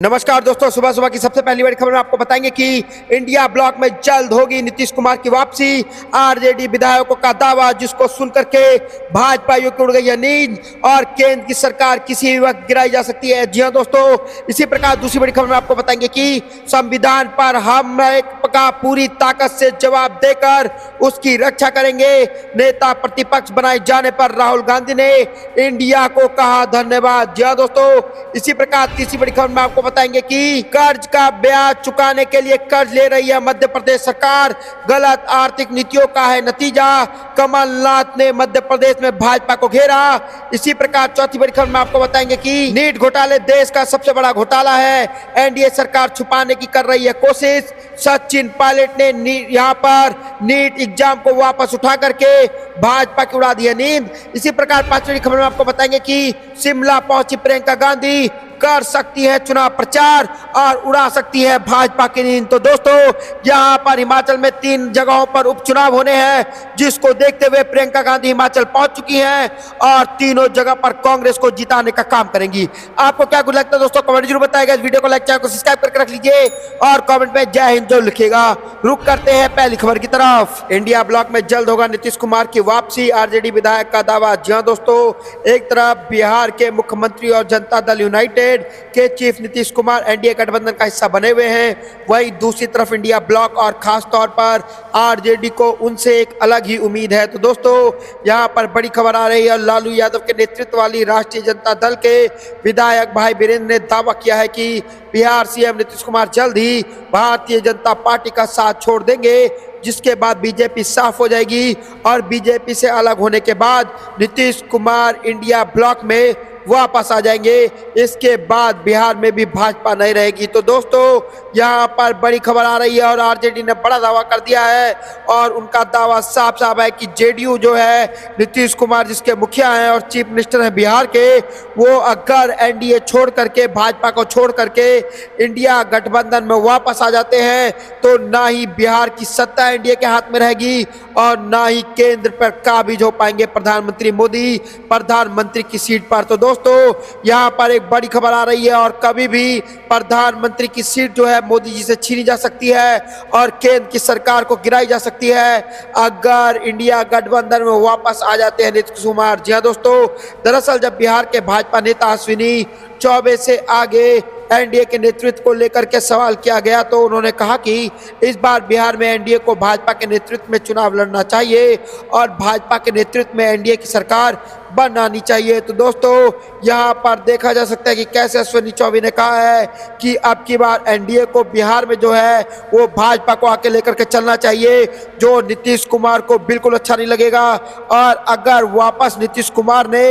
नमस्कार दोस्तों, सुबह सुबह की सबसे पहली बड़ी खबर में आपको बताएंगे कि इंडिया ब्लॉक में जल्द होगी नीतीश कुमार की वापसी। आरजेडी विधायकों का दावा जिसको सुनकर के भाजपा की उड़ गई है नींद और केंद्र की सरकार किसी भी वक्त गिराई जा सकती है। जी हां दोस्तों, इसी प्रकार दूसरी बड़ी खबर में आपको बताएंगे कि संविधान पर हम का पूरी ताकत से जवाब देकर उसकी रक्षा करेंगे। नेता प्रतिपक्ष बनाए जाने पर राहुल गांधी ने इंडिया को कहा धन्यवाद। जी हां दोस्तों, इसी प्रकार तीसरी बड़ी खबर में आपको बताएंगे कि कर्ज का ब्याज चुकाने के लिए कर्ज ले रही है मध्य प्रदेश सरकार। गलत आर्थिक नीतियों का है नतीजा। कमलनाथ ने मध्य प्रदेश में भाजपा को घेरा। इसी प्रकार चौथी बड़ी खबर में आपको बताएंगे कि नीट घोटाले देश का सबसे बड़ा घोटाला है। एनडीए सरकार छुपाने की कर रही है कोशिश। सचिन पायलट ने यहाँ पर नीट एग्जाम को वापस उठा करके भाजपा की उड़ा दी है नींद। इसी प्रकार पांचवी खबर में आपको बताएंगे कि शिमला पहुंची प्रियंका गांधी, कर सकती है चुनाव प्रचार और उड़ा सकती है भाजपा की नींद। तो दोस्तों, यहां पर हिमाचल में 3 जगहों पर उपचुनाव होने हैं, जिसको देखते हुए प्रियंका गांधी हिमाचल पहुंच चुकी हैं और तीनों जगह पर कांग्रेस को जिताने का काम करेंगी। आपको क्या कुछ लगता है दोस्तों, कमेंट जरूर बताइएगा। इस वीडियो को लाइक, चैनल को सब्सक्राइब करके रख लीजिए और कमेंट में जय हिंद जरूर लिखिएगा। रुक करते हैं पहली खबर की तरफ। इंडिया ब्लॉक में जल्द होगा नीतीश कुमार की वापसी, आरजेडी विधायक का दावा। जी हां दोस्तों, एक तरफ बिहार के मुख्यमंत्री और जनता दल यूनाइटेड के चीफ नीतीश कुमार एनडीए गठबंधन का हिस्सा बने हुए हैं, वहीं दूसरी तरफ इंडिया ब्लॉक और खास तौर पर आरजेडी को उनसे एक अलग ही उम्मीद है। तो दोस्तों, यहां पर बड़ी खबर आ रही है। लालू यादव के नेतृत्व वाली राष्ट्रीय जनता दल के विधायक भाई वीरेंद्र ने दावा किया है कि बिहार सीएम नीतीश कुमार जल्द ही भारतीय जनता पार्टी का साथ छोड़ देंगे, जिसके बाद बीजेपी साफ हो जाएगी और बीजेपी से अलग होने के बाद नीतीश कुमार इंडिया ब्लॉक में वापस आ जाएंगे। इसके बाद बिहार में भी भाजपा नहीं रहेगी। तो दोस्तों, यहाँ पर बड़ी खबर आ रही है और आरजेडी ने बड़ा दावा कर दिया है और उनका दावा साफ साफ है कि जेडीयू जो है, नीतीश कुमार जिसके मुखिया हैं और चीफ मिनिस्टर हैं बिहार के, वो अगर एनडीए छोड़ करके, भाजपा को छोड़ करके इंडिया गठबंधन में वापस आ जाते हैं तो ना ही बिहार की सत्ता एनडीए के हाथ में रहेगी और ना ही केंद्र पर काबिज हो पाएंगे प्रधानमंत्री मोदी प्रधानमंत्री की सीट पर। तो दोस्तों, यहाँ पर एक बड़ी खबर आ रही है और कभी भी प्रधानमंत्री की सीट जो है मोदी जी से छीनी जा सकती है और केंद्र की सरकार को गिराई जा सकती है अगर इंडिया गठबंधन में वापस आ जाते हैं नीतीश कुमार। जी हाँ दोस्तों, दरअसल जब बिहार के भाजपा नेता अश्विनी चौबे से आगे एनडीए के नेतृत्व को लेकर के सवाल किया गया तो उन्होंने कहा कि इस बार बिहार में एनडीए को भाजपा के नेतृत्व में चुनाव लड़ना चाहिए और भाजपा के नेतृत्व में एनडीए की सरकार बनानी चाहिए। तो दोस्तों, यहाँ पर देखा जा सकता है कि कैसे अश्विनी चौबे ने कहा है कि अब की बार एनडीए को बिहार में जो है वो भाजपा को आके लेकर के चलना चाहिए, जो नीतीश कुमार को बिल्कुल अच्छा नहीं लगेगा। और अगर वापस नीतीश कुमार ने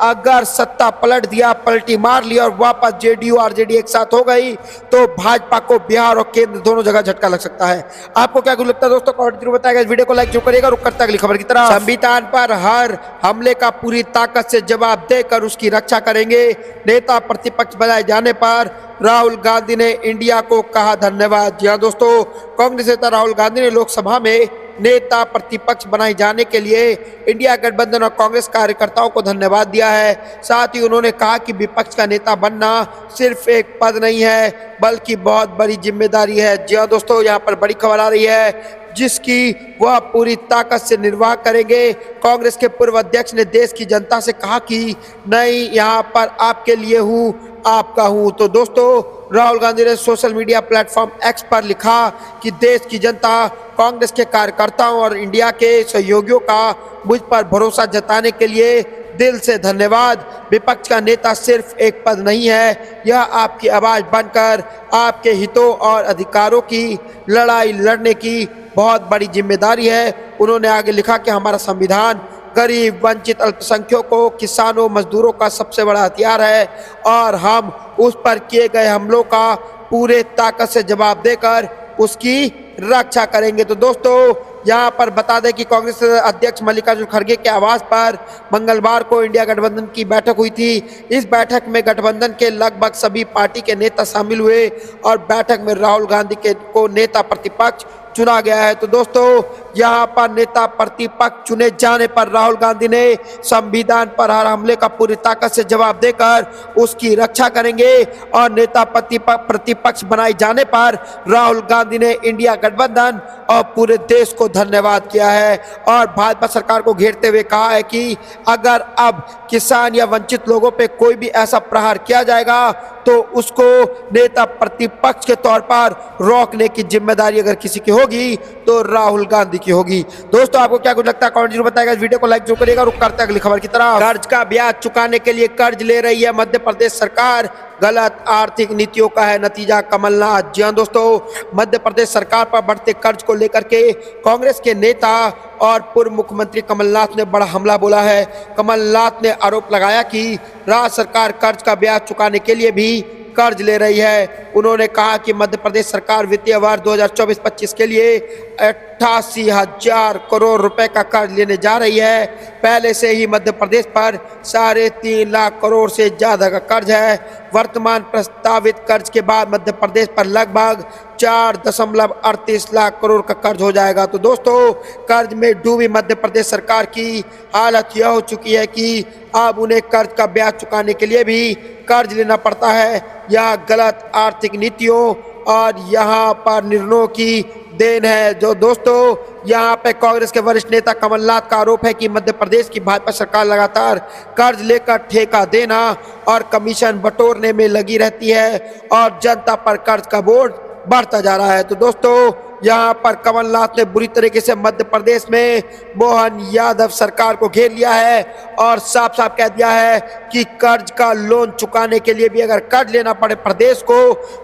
अगर सत्ता पलट दिया, पलटी मार ली और वापस जेडीयू आरजेडी एक साथ हो गई तो भाजपा को बिहार और केंद्र दोनों जगह झटका लग सकता है। आपको क्या कुछ लगता है दोस्तों, कमेंट जरूर बताइएगा। इस वीडियो को लाइक जरूर करिएगा। रुक करते अगली खबर की तरफ। संविधान पर हर हमले का पूरी ताकत से जवाब देकर उसकी रक्षा करेंगे। नेता प्रतिपक्ष बनाए जाने पर राहुल गांधी ने इंडिया को कहा धन्यवाद। जी हां दोस्तों, कांग्रेस नेता राहुल गांधी ने लोकसभा में नेता प्रतिपक्ष बनाए जाने के लिए इंडिया गठबंधन और कांग्रेस कार्यकर्ताओं को धन्यवाद दिया है। साथ ही उन्होंने कहा कि विपक्ष का नेता बनना सिर्फ एक पद नहीं है बल्कि बहुत बड़ी जिम्मेदारी है। जी हां दोस्तों, यहाँ पर बड़ी खबर आ रही है जिसकी वह पूरी ताकत से निर्वाह करेंगे। कांग्रेस के पूर्व अध्यक्ष ने देश की जनता से कहा कि नहीं, यहाँ पर आपके लिए हूँ, आपका हूँ। तो दोस्तों, राहुल गांधी ने सोशल मीडिया प्लेटफॉर्म एक्स पर लिखा कि देश की जनता, कांग्रेस के कार्यकर्ताओं और इंडिया के सहयोगियों का मुझ पर भरोसा जताने के लिए दिल से धन्यवाद। विपक्ष का नेता सिर्फ एक पद नहीं है, यह आपकी आवाज बनकर आपके हितों और अधिकारों की लड़ाई लड़ने की बहुत बड़ी जिम्मेदारी है। उन्होंने आगे लिखा कि हमारा संविधान गरीब, वंचित, अल्पसंख्यकों, किसानों, मजदूरों का सबसे बड़ा हथियार है और हम उस पर किए गए हमलों का पूरे ताकत से जवाब देकर उसकी रक्षा करेंगे। तो दोस्तों, यहाँ पर बता दें कि कांग्रेस अध्यक्ष मल्लिकार्जुन खड़गे के आवास पर मंगलवार को इंडिया गठबंधन की बैठक हुई थी। इस बैठक में गठबंधन के लगभग सभी पार्टी के नेता शामिल हुए और बैठक में राहुल गांधी को नेता प्रतिपक्ष चुना गया है। तो दोस्तों यहाँ पर नेता प्रतिपक्ष चुने जाने पर राहुल गांधी ने संविधान पर हर हमले का पूरी ताकत से जवाब देकर उसकी रक्षा करेंगे और नेता प्रतिपक्ष बनाए जाने पर राहुल गांधी ने इंडिया गठबंधन और पूरे देश को धन्यवाद किया है और भाजपा सरकार को घेरते हुए कहा है कि अगर अब किसान या वंचित लोगों पे कोई भी ऐसा प्रहार किया जाएगा तो उसको नेता प्रतिपक्ष के तौर पर रोकने की जिम्मेदारी अगर किसी की होगी तो राहुल गांधी की होगी। दोस्तों आपको क्या कुछ लगता है कमेंट जरूर बताइएगा। इस वीडियो को लाइक जरूर करिएगा। रुक करते हैं अगली खबर की तरफ। कर्ज का ब्याज चुकाने के लिए कर्ज ले रही है मध्य प्रदेश सरकार, गलत आर्थिक नीतियों का है नतीजा, कमलनाथ। जी हाँ दोस्तों, मध्य प्रदेश सरकार पर बढ़ते कर्ज को लेकर के कांग्रेस के नेता और पूर्व मुख्यमंत्री कमलनाथ ने बड़ा हमला बोला है। कमलनाथ ने आरोप लगाया कि राज्य सरकार कर्ज का ब्याज चुकाने के लिए भी कर्ज ले रही है। उन्होंने कहा कि मध्य प्रदेश सरकार वित्तीय वर्ष 2024-25 के लिए 88,000 करोड़ रुपए का कर्ज लेने जा रही है। पहले से ही मध्य प्रदेश पर 3.5 लाख करोड़ से ज्यादा का कर्ज है। वर्तमान प्रस्तावित कर्ज के बाद मध्य प्रदेश पर लगभग 4.38 लाख करोड़ का कर्ज हो जाएगा। तो दोस्तों कर्ज में डूबी मध्य प्रदेश सरकार की हालत यह हो चुकी है कि अब उन्हें कर्ज का ब्याज चुकाने के लिए भी कर्ज लेना पड़ता है। यह गलत आर्थिक नीतियों और यहाँ पर निर्णयों की देन है। जो दोस्तों यहाँ पे कांग्रेस के वरिष्ठ नेता कमलनाथ का आरोप है कि मध्य प्रदेश की भाजपा सरकार लगातार कर्ज लेकर ठेका देना और कमीशन बटोरने में लगी रहती है और जनता पर कर्ज का बोझ बढ़ता जा रहा है। तो दोस्तों यहाँ पर कमलनाथ ने बुरी तरीके से मध्य प्रदेश में मोहन यादव सरकार को घेर लिया है और साफ साफ कह दिया है कि कर्ज का लोन चुकाने के लिए भी अगर कर्ज लेना पड़े प्रदेश को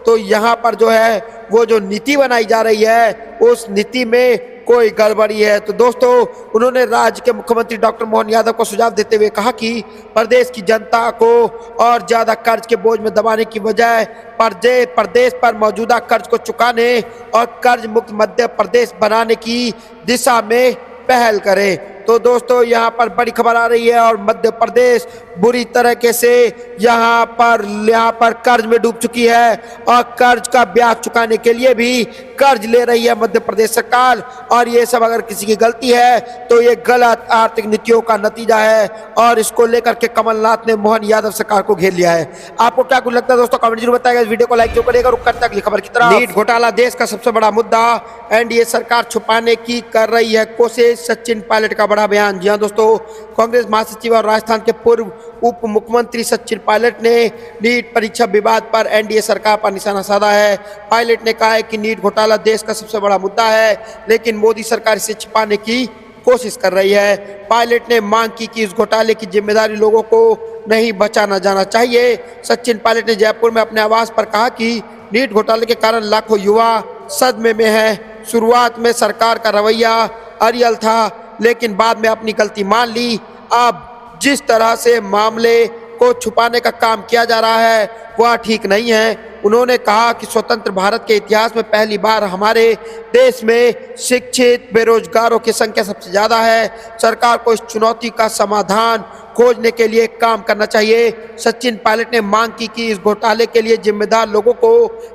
तो यहाँ पर जो है वो जो नीति बनाई जा रही है उस नीति में कोई गड़बड़ी है। तो दोस्तों उन्होंने राज्य के मुख्यमंत्री डॉक्टर मोहन यादव को सुझाव देते हुए कहा कि प्रदेश की जनता को और ज्यादा कर्ज के बोझ में दबाने की बजाय प्रदेश पर मौजूदा कर्ज को चुकाने और कर्ज मुक्त मध्य प्रदेश बनाने की दिशा में पहल करें। तो दोस्तों यहाँ पर बड़ी खबर आ रही है और मध्य प्रदेश बुरी तरीके से यहाँ पर कर्ज में डूब चुकी है और कर्ज का ब्याज चुकाने के लिए भी कर्ज ले रही है मध्य प्रदेश सरकार। और ये सब अगर किसी की गलती है तो ये गलत आर्थिक नीतियों का नतीजा है और इसको लेकर के कमलनाथ ने मोहन यादव सरकार को घेर लिया है। आपको क्या कुछ लगता है दोस्तों कमेंट जरूर बताइएगा। इस वीडियो को लाइक जो करेगा। रुक करते हैं अगली खबर की तरफ। नीट घोटाला देश का सबसे बड़ा मुद्दा, एनडीए सरकार छुपाने की कर रही है कोशिश, सचिन पायलट का बड़ा बयान। जी हाँ दोस्तों, कांग्रेस महासचिव और राजस्थान के पूर्व उप मुख्यमंत्री सचिन पायलट ने नीट परीक्षा विवाद पर एनडीए सरकार पर निशाना साधा है। पायलट ने कहा है कि नीट घोटाला देश का सबसे बड़ा मुद्दा है लेकिन मोदी सरकार इसे छिपाने की कोशिश कर रही है। पायलट ने मांग की कि इस घोटाले की जिम्मेदारी लोगों को नहीं बचाना जाना चाहिए। सचिन पायलट ने जयपुर में अपने आवास पर कहा कि नीट घोटाले के कारण लाखों युवा सदमे में हैं। शुरुआत में सरकार का रवैया अड़ियल था लेकिन बाद में अपनी गलती मान ली। अब जिस तरह से मामले को छुपाने का काम किया जा रहा है वह ठीक नहीं है। उन्होंने कहा कि स्वतंत्र भारत के इतिहास में पहली बार हमारे देश में शिक्षित बेरोजगारों की संख्या सबसे ज्यादा है। सरकार को इस चुनौती का समाधान खोजने के लिए काम करना चाहिए। सचिन पायलट ने मांग की कि इस घोटाले के लिए जिम्मेदार लोगों को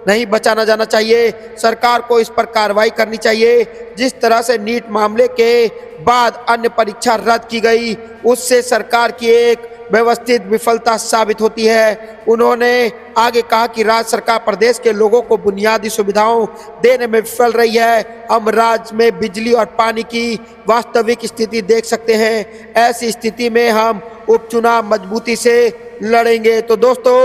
नहीं बचाना जाना चाहिए। सरकार को इस पर कार्रवाई करनी चाहिए। जिस तरह से नीट मामले के बाद अन्य परीक्षा रद्द की गई उससे सरकार की एक व्यवस्थित विफलता साबित होती है। उन्होंने आगे कहा कि राज्य सरकार प्रदेश के लोगों को बुनियादी सुविधाओं देने में विफल रही है। हम राज्य में बिजली और पानी की वास्तविक स्थिति देख सकते हैं। ऐसी स्थिति में हम उपचुनाव मजबूती से लड़ेंगे। तो दोस्तों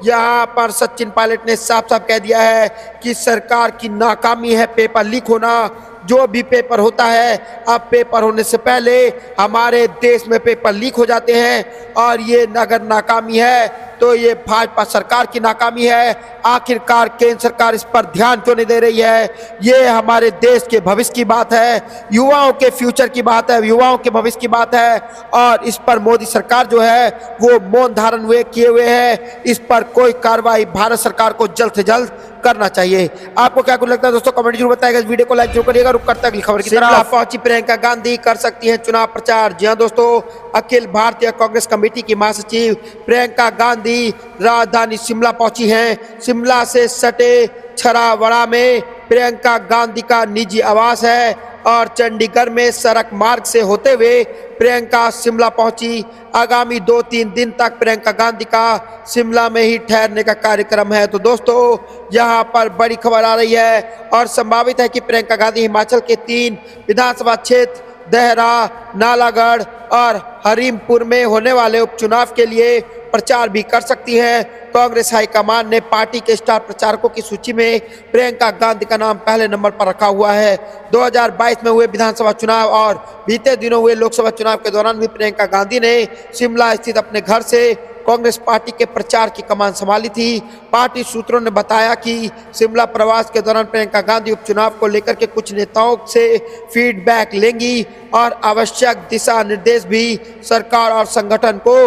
यहाँ पर सचिन पायलट ने साफ साफ कह दिया है कि सरकार की नाकामी है पेपर लीक होना। जो भी पेपर होता है अब पेपर होने से पहले हमारे देश में पेपर लीक हो जाते हैं और ये अगर नाकामी है तो ये भाजपा सरकार की नाकामी है। आखिरकार केंद्र सरकार इस पर ध्यान क्यों नहीं दे रही है? ये हमारे देश के भविष्य की बात है, युवाओं के फ्यूचर की बात है, युवाओं के भविष्य की बात है और इस पर मोदी सरकार जो है वो मौन धारण किए हुए है। इस पर कोई कार्रवाई भारत सरकार को जल्द से जल्द करना चाहिए। आपको क्या कुछ लगता है दोस्तों कमेंट जरूर बताइएगा। इस वीडियो को लाइक जरूर करिएगा। रुक करते हैं अगली खबर की तरफ। पहुंची प्रियंका गांधी, कर सकती हैं चुनाव प्रचार। जी हां दोस्तों, अखिल भारतीय कांग्रेस कमेटी की महासचिव प्रियंका गांधी राजधानी शिमला पहुंची हैं। शिमला से सटे छरावड़ा में प्रियंका गांधी का निजी आवास है और चंडीगढ़ में सड़क मार्ग से होते हुए प्रियंका शिमला पहुंची। आगामी 2-3 दिन तक प्रियंका गांधी का शिमला में ही ठहरने का कार्यक्रम है। तो दोस्तों, यहां पर बड़ी खबर आ रही है और संभावित है कि प्रियंका गांधी हिमाचल के 3 विधानसभा क्षेत्र देहरा, नालागढ़ और हरीमपुर में होने वाले उपचुनाव के लिए प्रचार भी कर सकती हैं। कांग्रेस हाईकमान ने पार्टी के स्टार प्रचारकों की सूची में प्रियंका गांधी का नाम पहले नंबर पर रखा हुआ है। 2022 में हुए विधानसभा चुनाव और बीते दिनों हुए लोकसभा चुनाव के दौरान भी प्रियंका गांधी ने शिमला स्थित अपने घर से कांग्रेस पार्टी के प्रचार की कमान संभाली थी। पार्टी सूत्रों ने बताया कि शिमला प्रवास के दौरान प्रियंका गांधी उपचुनाव को लेकर के कुछ नेताओं से फीडबैक लेंगी और आवश्यक दिशा निर्देश भी सरकार और संगठन को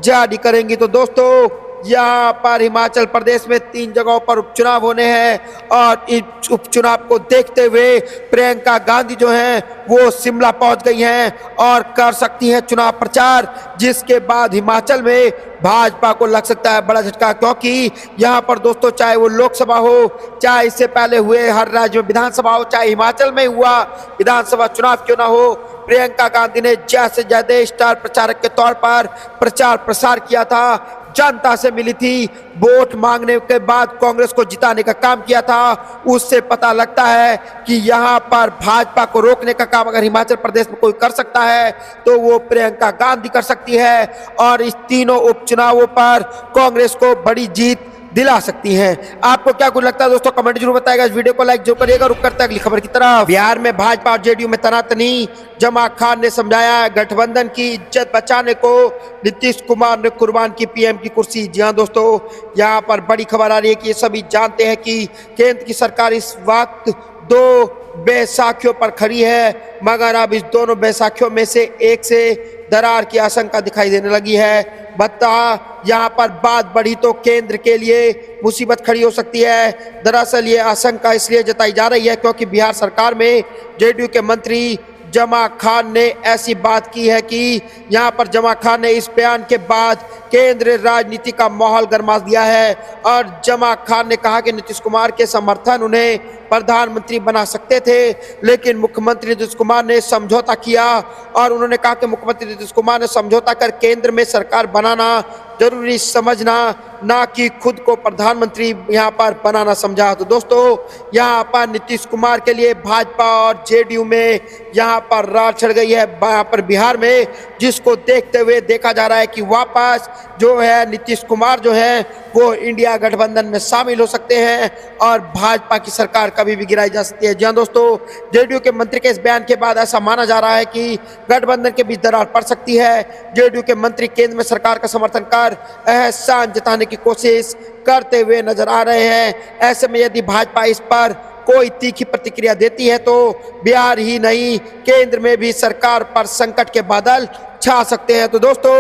जारी करेंगी। तो दोस्तों, यहाँ पर हिमाचल प्रदेश में 3 जगहों पर उपचुनाव होने हैं और इस उपचुनाव को देखते हुए प्रियंका गांधी जो हैं वो शिमला पहुंच गई हैं और कर सकती हैं चुनाव प्रचार, जिसके बाद हिमाचल में भाजपा को लग सकता है बड़ा झटका, क्योंकि यहाँ पर दोस्तों चाहे वो लोकसभा हो, चाहे इससे पहले हुए हर राज्य में विधानसभा हो, चाहे हिमाचल में हुआ विधानसभा चुनाव क्यों ना हो, प्रियंका गांधी ने ज्यादा से ज्यादा स्टार प्रचारक के तौर पर प्रचार प्रसार किया था, जनता से मिली थी, वोट मांगने के बाद कांग्रेस को जिताने का काम किया था। उससे पता लगता है कि यहाँ पर भाजपा को रोकने का काम अगर हिमाचल प्रदेश में कोई कर सकता है तो वो प्रियंका गांधी कर सकती है और इस तीनों उपचुनावों पर कांग्रेस को बड़ी जीत दिला सकती हैं। आपको क्या कुछ लगता है दोस्तों, कमेंट जरूर बताएगा। इस वीडियो को लाइक जो करिएगा। रुक करते अगली खबर की तरफ। बिहार में भाजपा और जेडीयू में तनातनी, जमा खान ने समझाया गठबंधन की इज्जत बचाने को, नीतीश कुमार ने कुर्बान की पीएम की कुर्सी। जी हाँ दोस्तों, यहाँ पर बड़ी खबर आ रही है कि ये सभी जानते हैं कि केंद्र की सरकार इस वक्त 2 बैसाखियों पर खड़ी है, मगर अब इस दोनों बैसाखियों में से एक से दरार की आशंका दिखाई देने लगी है। बता यहाँ पर बात बढ़ी तो केंद्र के लिए मुसीबत खड़ी हो सकती है। दरअसल ये आशंका इसलिए जताई जा रही है क्योंकि बिहार सरकार में जेडीयू के मंत्री जमा खान ने ऐसी बात की है कि यहाँ पर जमा खान ने इस बयान के बाद केंद्र राजनीति का माहौल गरमा दिया है और जमा खान ने कहा कि नीतीश कुमार के समर्थन उन्हें प्रधानमंत्री बना सकते थे, लेकिन मुख्यमंत्री नीतीश कुमार ने समझौता किया और उन्होंने कहा कि मुख्यमंत्री नीतीश कुमार ने समझौता कर केंद्र में सरकार बनाना जरूरी समझना, ना कि खुद को प्रधानमंत्री यहाँ पर बनाना समझा। तो दोस्तों, यहाँ पर नीतीश कुमार के लिए भाजपा और जेडीयू में यहाँ पर रार चढ़ गई है यहाँ पर बिहार में, जिसको देखते हुए देखा जा रहा है कि वापस जो है नीतीश कुमार जो है वो इंडिया गठबंधन में शामिल हो सकते हैं और भाजपा की सरकार कभी भी गिराई जा सकती है। जी हाँ दोस्तों, जेडीयू के मंत्री के इस बयान के बाद ऐसा माना जा रहा है कि गठबंधन के बीच दरार पड़ सकती है। जेडीयू के मंत्री केंद्र में सरकार का समर्थन कर एहसान जताने की कोशिश करते हुए नजर आ रहे हैं। ऐसे में यदि भाजपा इस पर कोई तीखी प्रतिक्रिया देती है तो बिहार ही नहीं केंद्र में भी सरकार पर संकट के बादल छा सकते हैं। तो दोस्तों,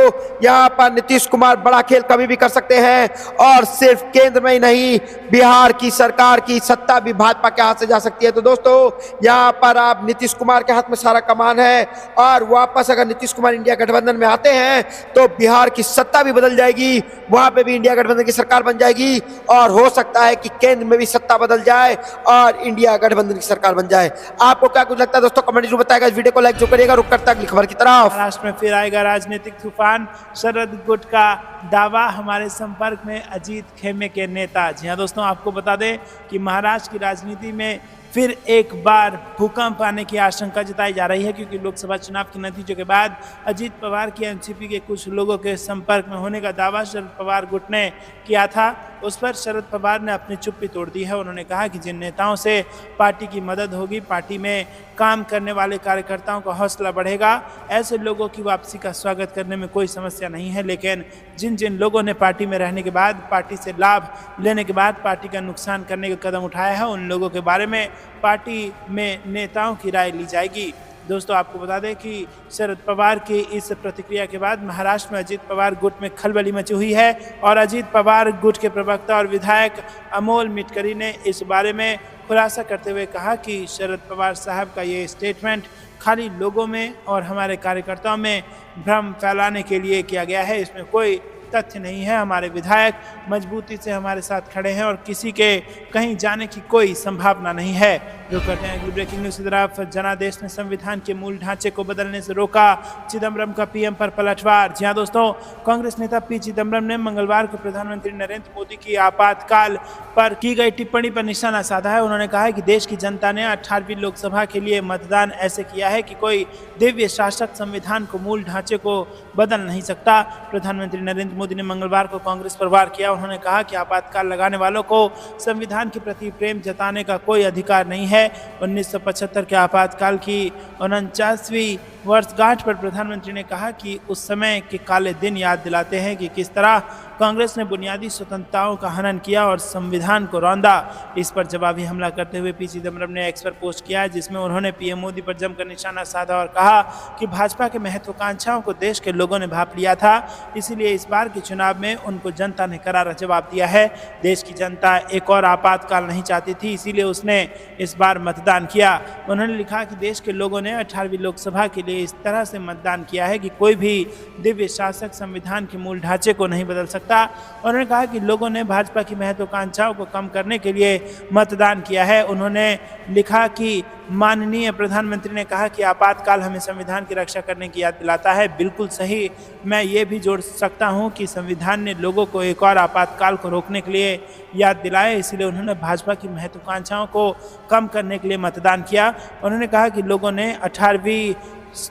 यहाँ पर नीतीश कुमार बड़ा खेल कभी भी कर सकते हैं और सिर्फ केंद्र में ही नहीं बिहार की सरकार की सत्ता भी भाजपा के हाथ से जा सकती है। तो दोस्तों, यहाँ पर आप नीतीश कुमार के हाथ में सारा कमान है और वापस अगर नीतीश कुमार इंडिया गठबंधन में आते हैं तो बिहार की सत्ता भी बदल जाएगी, वहां पे भी इंडिया गठबंधन की सरकार बन जाएगी और हो सकता है कि केंद्र में भी सत्ता बदल जाए और इंडिया गठबंधन की सरकार बन जाए। आपको क्या कुछ लगता है दोस्तों, कमेंट जरूर बताएगा। इस वीडियो को लाइक जो करिएगा। रुक करता अगली खबर की तरफ। महाराष्ट्र में फिर आएगा राजनीतिक तूफान, शरद गुट का दावा। हमारे संपर्क में अजीत खेमे के नेता। जी हाँ दोस्तों, आपको बता दें कि महाराष्ट्र की राजनीति में फिर एक बार भूकंप आने की आशंका जताई जा रही है, क्योंकि लोकसभा चुनाव के नतीजों के बाद अजीत पवार की एनसीपी के कुछ लोगों के संपर्क में होने का दावा शरद पवार गुट ने किया था। उस पर शरद पवार ने अपनी चुप्पी तोड़ दी है। उन्होंने कहा कि जिन नेताओं से पार्टी की मदद होगी, पार्टी में काम करने वाले कार्यकर्ताओं का हौसला बढ़ेगा, ऐसे लोगों की वापसी का स्वागत करने में कोई समस्या नहीं है। लेकिन जिन जिन लोगों ने पार्टी में रहने के बाद, पार्टी से लाभ लेने के बाद पार्टी का नुकसान करने का कदम उठाया है, उन लोगों के बारे में पार्टी में नेताओं की राय ली जाएगी। दोस्तों, आपको बता दें कि शरद पवार की इस प्रतिक्रिया के बाद महाराष्ट्र में अजीत पवार गुट में खलबली मची हुई है और अजीत पवार गुट के प्रवक्ता और विधायक अमोल मिटकरी ने इस बारे में खुलासा करते हुए कहा कि शरद पवार साहब का ये स्टेटमेंट खाली लोगों में और हमारे कार्यकर्ताओं में भ्रम फैलाने के लिए किया गया है, इसमें कोई तथ्य नहीं है। हमारे विधायक मजबूती से हमारे साथ खड़े हैं और किसी के कहीं जाने की कोई संभावना नहीं है। जो करते हैं अगली ब्रेकिंग न्यूज की तरफ। जनादेश ने संविधान के मूल ढांचे को बदलने से रोका, चिदम्बरम का पीएम पर पलटवार। जी हां दोस्तों, कांग्रेस नेता पी चिदम्बरम ने मंगलवार को प्रधानमंत्री नरेंद्र मोदी की आपातकाल पर की गई टिप्पणी पर निशाना साधा है। उन्होंने कहा है कि देश की जनता ने 18वीं लोकसभा के लिए मतदान ऐसे किया है कि कोई दिव्य शासक संविधान को मूल ढांचे को बदल नहीं सकता। प्रधानमंत्री नरेंद्र मोदी ने मंगलवार को कांग्रेस पर वार किया। उन्होंने कहा कि आपातकाल लगाने वालों को संविधान के प्रति प्रेम जताने का कोई अधिकार नहीं है। 1975 के आपातकाल की 49वीं वर्षगांठ पर प्रधानमंत्री ने कहा कि उस समय के काले दिन याद दिलाते हैं कि किस तरह कांग्रेस ने बुनियादी स्वतंत्रताओं का हनन किया और संविधान को रौंदा। इस पर जवाबी हमला करते हुए पी चिदम्बरम ने एक्स पर पोस्ट किया, जिसमें उन्होंने पीएम मोदी पर जमकर निशाना साधा और कहा कि भाजपा के महत्वाकांक्षाओं को देश के लोगों ने भांप लिया था, इसीलिए इस बार के चुनाव में उनको जनता ने करारा जवाब दिया है। देश की जनता एक और आपातकाल नहीं चाहती थी, इसीलिए उसने इस बार मतदान किया। उन्होंने लिखा कि देश के लोगों ने 18वीं लोकसभा के लिए इस तरह से मतदान किया है कि कोई भी दिव्य शासक संविधान के मूल ढांचे को नहीं बदल सकता। उन्होंने कहा कि लोगों ने भाजपा की महत्वाकांक्षाओं को कम करने के लिए मतदान किया है। उन्होंने लिखा कि माननीय प्रधानमंत्री ने कहा कि आपातकाल हमें संविधान की रक्षा करने की याद दिलाता है। बिल्कुल सही, मैं ये भी जोड़ सकता हूँ कि संविधान ने लोगों को एक और आपातकाल को रोकने के लिए याद दिलाया, इसलिए उन्होंने भाजपा की महत्वाकांक्षाओं को कम करने के लिए मतदान किया। उन्होंने कहा कि लोगों ने 18वीं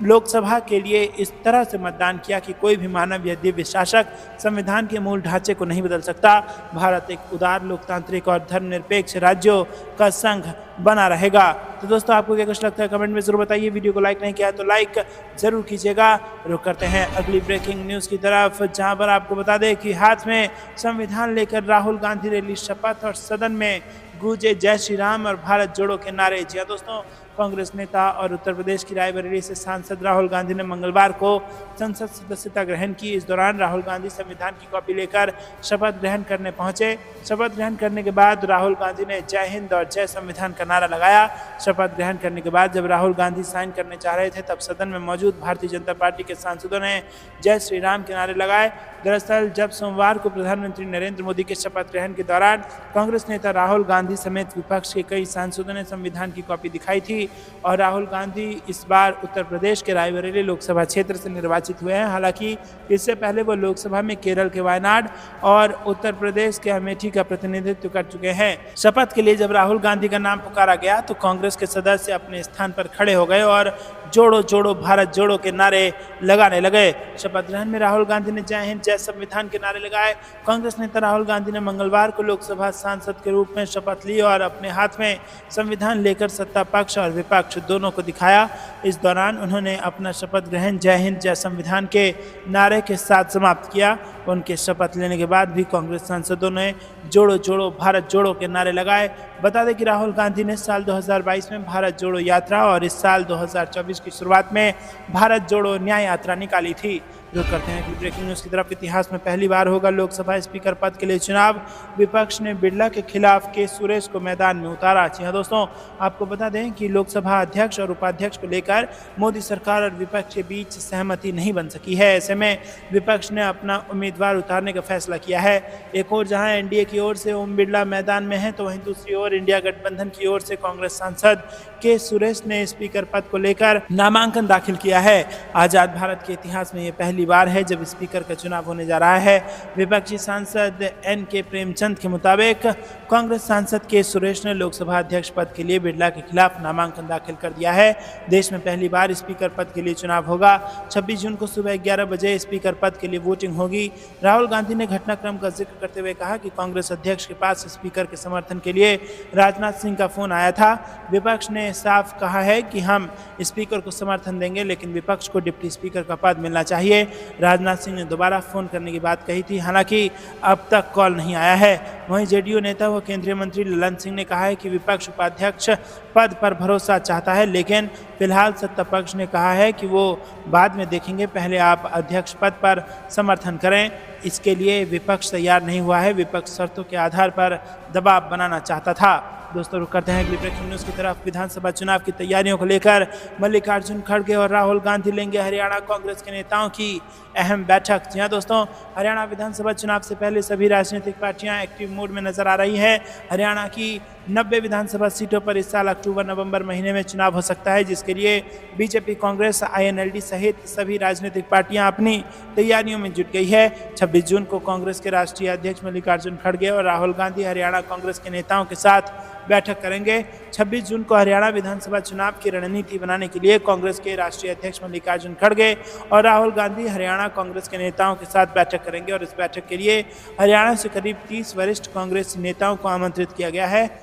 लोकसभा के लिए इस तरह से मतदान किया कि कोई भी मानव या दिव्य शासक संविधान के मूल ढांचे को नहीं बदल सकता। भारत एक उदार, लोकतांत्रिक और धर्मनिरपेक्ष राज्यों का संघ बना रहेगा। तो दोस्तों, आपको क्या कुछ लगता है कमेंट में जरूर बताइए। वीडियो को लाइक नहीं किया तो लाइक जरूर कीजिएगा। रुक करते हैं अगली ब्रेकिंग न्यूज़ की तरफ, जहां पर आपको बता दें कि हाथ में संविधान लेकर राहुल गांधी ने ली शपथ और सदन में गूंजे जय श्री राम और भारत जोड़ो के नारे। जी हां दोस्तों, कांग्रेस नेता और उत्तर प्रदेश की रायबरेली से सांसद राहुल गांधी ने मंगलवार को संसद सदस्यता ग्रहण की। इस दौरान राहुल गांधी संविधान की कॉपी लेकर शपथ ग्रहण करने पहुंचे। शपथ ग्रहण करने के बाद राहुल गांधी ने जय हिंद और जय संविधान का नारा लगाया। शपथ ग्रहण करने के बाद जब राहुल गांधी साइन करने जा रहे थे, तब सदन में मौजूद भारतीय जनता पार्टी के सांसदों ने जय श्री राम के नारे लगाए। दरअसल जब सोमवार को प्रधानमंत्री नरेंद्र मोदी के शपथ ग्रहण के दौरान कांग्रेस नेता राहुल गांधी समेत विपक्ष के कई सांसदों ने संविधान की कॉपी दिखाई थी और राहुल गांधी इस बार उत्तर प्रदेश के रायबरेली लोकसभा क्षेत्र से निर्वाचित हुए हैं। हालांकि इससे पहले वो लोकसभा में केरल के वायनाड और उत्तर प्रदेश के अमेठी का प्रतिनिधित्व कर चुके हैं। शपथ के लिए जब राहुल गांधी का नाम पुकारा गया तो कांग्रेस के सदस्य अपने स्थान पर खड़े हो गए और जोड़ो जोड़ो भारत जोड़ो के नारे लगाने लगे। शपथ ग्रहण में राहुल गांधी ने जय हिंद जय संविधान के नारे लगाए। कांग्रेस नेता राहुल गांधी ने मंगलवार को लोकसभा सांसद के रूप में शपथ ली और अपने हाथ में संविधान लेकर सत्ता पक्ष और विपक्ष दोनों को दिखाया। इस दौरान उन्होंने अपना शपथ ग्रहण जय हिंद जय संविधान के नारे के साथ समाप्त किया। उनके शपथ लेने के बाद भी कांग्रेस सांसदों ने जोड़ो जोड़ो भारत जोड़ो के नारे लगाए। बता दें कि राहुल गांधी ने साल 2022 में भारत जोड़ो यात्रा और इस साल 2024 की शुरुआत में भारत जोड़ो न्याय यात्रा निकाली थी। रुक करते हैं कि ब्रेकिंग न्यूज़ की तरफ। इतिहास में पहली बार होगा लोकसभा स्पीकर पद के लिए चुनाव। विपक्ष ने बिरला के खिलाफ के सुरेश को मैदान में उतारा। जी हाँ दोस्तों, आपको बता दें कि लोकसभा अध्यक्ष और उपाध्यक्ष को लेकर मोदी सरकार और विपक्ष के बीच सहमति नहीं बन सकी है। ऐसे में विपक्ष ने अपना उम्मीदवार उतारने का फैसला किया है। एक और जहां एनडीए की ओर से ओम बिरला मैदान में है, तो वहीं दूसरी ओर इंडिया गठबंधन की ओर से कांग्रेस सांसद के सुरेश ने स्पीकर पद को लेकर नामांकन दाखिल किया है। आजाद भारत के इतिहास में ये पहली बार है जब स्पीकर का चुनाव होने जा रहा है। विपक्षी सांसद एन.के. प्रेमचंद के मुताबिक कांग्रेस सांसद के सुरेश ने लोकसभा अध्यक्ष पद के लिए बिरला के खिलाफ नामांकन दाखिल कर दिया है। देश में पहली बार स्पीकर पद के लिए चुनाव होगा। 26 जून को सुबह 11 बजे स्पीकर पद के लिए वोटिंग होगी। राहुल गांधी ने घटनाक्रम का जिक्र करते हुए कहा कि कांग्रेस अध्यक्ष के पास स्पीकर के समर्थन के लिए राजनाथ सिंह का फोन आया था। विपक्ष ने साफ कहा है कि हम स्पीकर को समर्थन देंगे, लेकिन विपक्ष को डिप्टी स्पीकर का पद मिलना चाहिए। राजनाथ सिंह ने दोबारा फोन करने की बात कही थी, हालांकि अब तक कॉल नहीं आया है। वहीं जेडीयू नेता व केंद्रीय मंत्री ललन सिंह ने कहा है कि विपक्ष उपाध्यक्ष पद पर भरोसा चाहता है, लेकिन फिलहाल सत्ता पक्ष ने कहा है कि वो बाद में देखेंगे, पहले आप अध्यक्ष पद पर समर्थन करें। इसके लिए विपक्ष तैयार नहीं हुआ है। विपक्ष शर्तों के आधार पर दबाव बनाना चाहता था। दोस्तों रुक करते हैं अगली ब्रेकिंग न्यूज़ की तरफ। विधानसभा चुनाव की तैयारियों को लेकर मल्लिकार्जुन खड़गे और राहुल गांधी लेंगे हरियाणा कांग्रेस के नेताओं की अहम बैठक। जी हाँ दोस्तों, हरियाणा विधानसभा चुनाव से पहले सभी राजनीतिक पार्टियां एक्टिव मोड में नजर आ रही है। हरियाणा की 90 विधानसभा सीटों पर इस साल अक्टूबर-नवंबर महीने में चुनाव हो सकता है, जिसके लिए बीजेपी, कांग्रेस, आईएनएलडी सहित सभी राजनीतिक पार्टियां अपनी तैयारियों में जुट गई है। 26 जून को कांग्रेस के राष्ट्रीय अध्यक्ष मल्लिकार्जुन खड़गे और राहुल गांधी हरियाणा कांग्रेस के नेताओं के साथ बैठक करेंगे। 26 जून को हरियाणा विधानसभा चुनाव की रणनीति बनाने के लिए कांग्रेस के राष्ट्रीय अध्यक्ष मल्लिकार्जुन खड़गे और राहुल गांधी हरियाणा कांग्रेस के नेताओं के साथ बैठक करेंगे और इस बैठक के लिए हरियाणा से करीब 30 वरिष्ठ कांग्रेस नेताओं को आमंत्रित किया गया है।